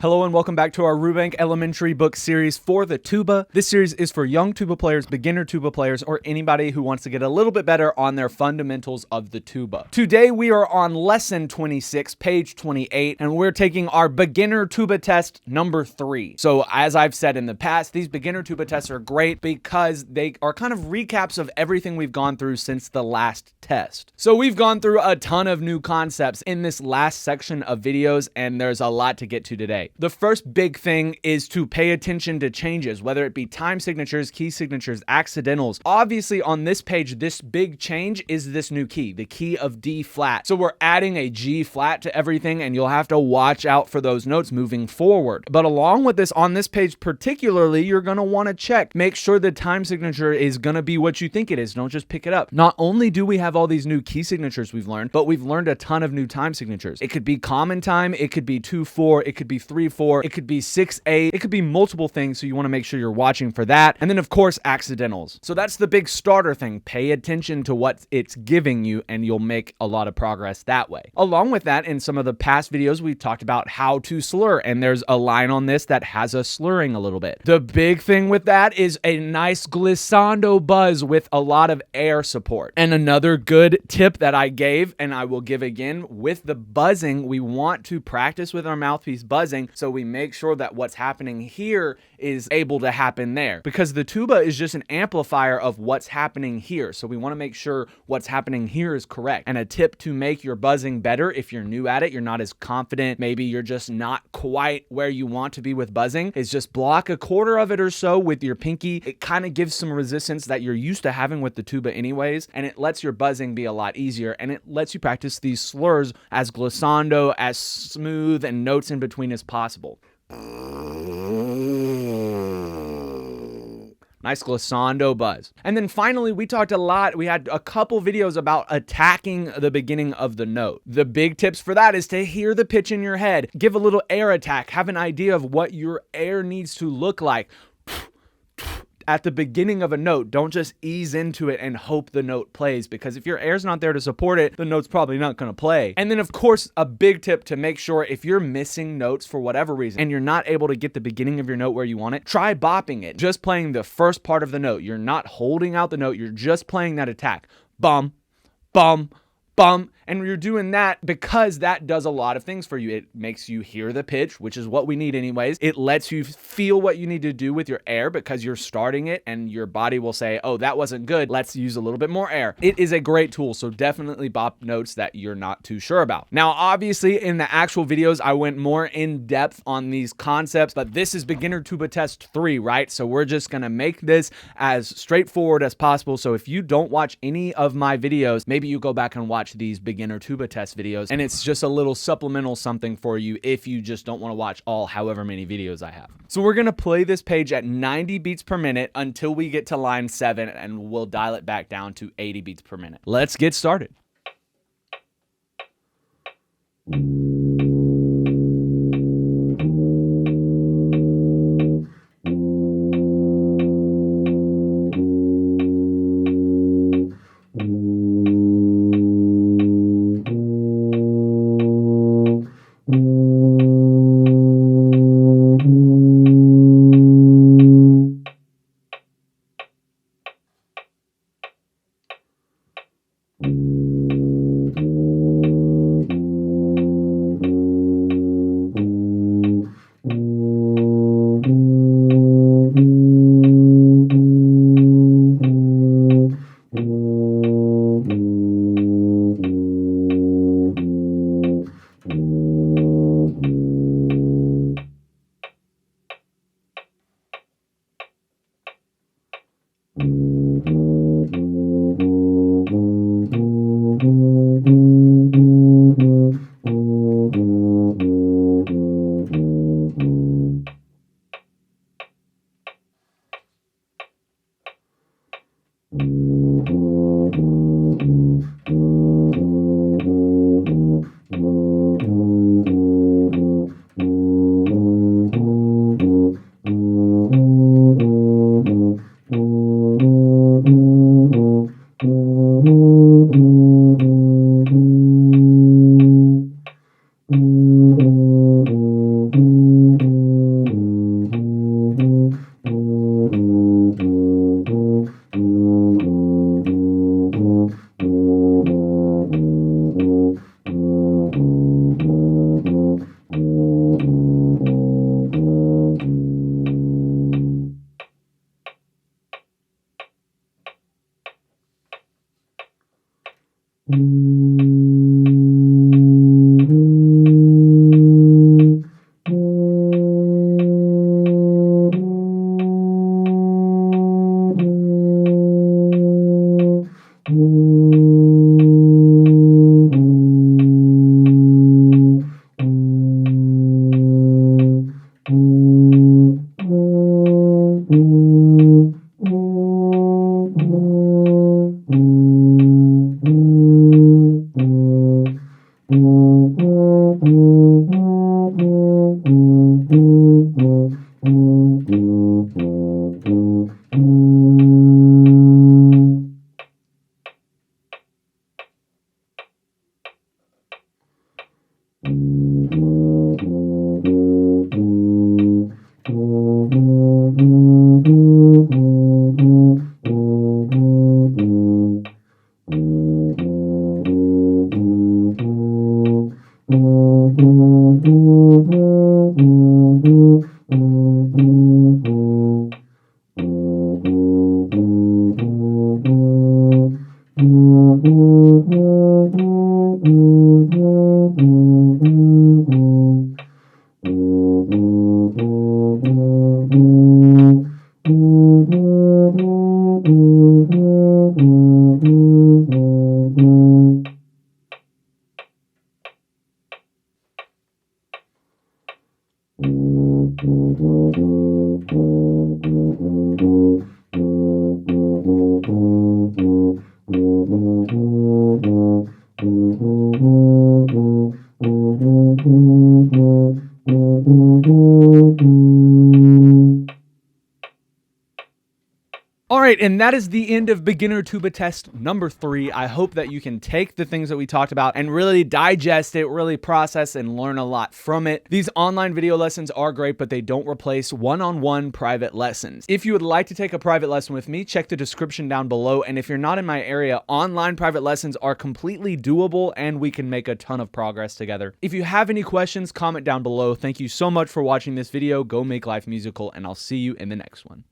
Hello and welcome back to our Rubank Elementary book series for the tuba. This series is for young tuba players, beginner tuba players, or anybody who wants to get a little bit better on their fundamentals of the tuba. Today we are on lesson 26, page 28, and we're taking our beginner tuba test number 3. So as I've said in the past, these beginner tuba tests are great because they are kind of recaps of everything we've gone through since the last test. So we've gone through a ton of new concepts in this last section of videos, and there's a lot to get to today. The first big thing is to pay attention to changes, whether it be time signatures, key signatures, accidentals. Obviously on this page, this big change is this new key, the key of D flat. So we're adding a G flat to everything, and you'll have to watch out for those notes moving forward. But along with this, on this page particularly, you're going to want to check, make sure the time signature is going to be what you think it is. Don't just pick it up. Not only do we have all these new key signatures we've learned, but we've learned a ton of new time signatures. It could be common time, it could be 2/4, it could be 3/4, it could be 6/8, it could be multiple things, so you want to make sure you're watching for that. And then of course accidentals. So that's the big starter thing. Pay attention to what it's giving you and you'll make a lot of progress that way. Along with that, in some of the past videos we've talked about how to slur, and there's a line on this that has us slurring a little bit. The big thing with that is a nice glissando buzz with a lot of air support. And another good tip that I gave, and I will give again, with the buzzing, we want to practice with our mouthpiece buzzing so we make sure that what's happening here is able to happen there, because the tuba is just an amplifier of what's happening here. So we want to make sure what's happening here is correct. And a tip to make your buzzing better, if you're new at it, you're not as confident, maybe you're just not quite where you want to be with buzzing, is just block a quarter of it or so with your pinky. It kind of gives some resistance that you're used to having with the tuba anyways, and it lets your buzzing be a lot easier, and it lets you practice these slurs as glissando, as smooth, and notes in between as possible. Nice glissando buzz. And then finally, we talked a lot. We had a couple videos about attacking the beginning of the note. The big tips for that is to hear the pitch in your head, give a little air attack, have an idea of what your air needs to look like at the beginning of a note. Don't just ease into it and hope the note plays, because if your air's not there to support it, the note's probably not going to play. And then of course, a big tip to make sure if you're missing notes for whatever reason and you're not able to get the beginning of your note where you want it, try bopping it. Just playing the first part of the note. You're not holding out the note, you're just playing that attack. Bum, bum, bum. And you're doing that because that does a lot of things for you. It makes you hear the pitch, which is what we need anyways. It lets you feel what you need to do with your air because you're starting it, and your body will say, oh, that wasn't good, let's use a little bit more air. It is a great tool, so definitely bop notes that you're not too sure about. Now, obviously, in the actual videos, I went more in depth on these concepts, but this is beginner tuba test 3, right? So we're just gonna make this as straightforward as possible. So if you don't watch any of my videos, maybe you go back and watch these beginner tuba test videos, and it's just a little supplemental something for you if you just don't want to watch all however many videos I have. So we're going to play this page at 90 beats per minute until we get to line 7, and we'll dial it back down to 80 beats per minute. Let's get started. All right, and that is the end of beginner tuba test number 3. I hope that you can take the things that we talked about and really digest it, really process and learn a lot from it. These online video lessons are great, but they don't replace one-on-one private lessons. If you would like to take a private lesson with me, check the description down below. And if you're not in my area, online private lessons are completely doable and we can make a ton of progress together. If you have any questions, comment down below. Thank you so much for watching this video. Go make life musical, and I'll see you in the next one.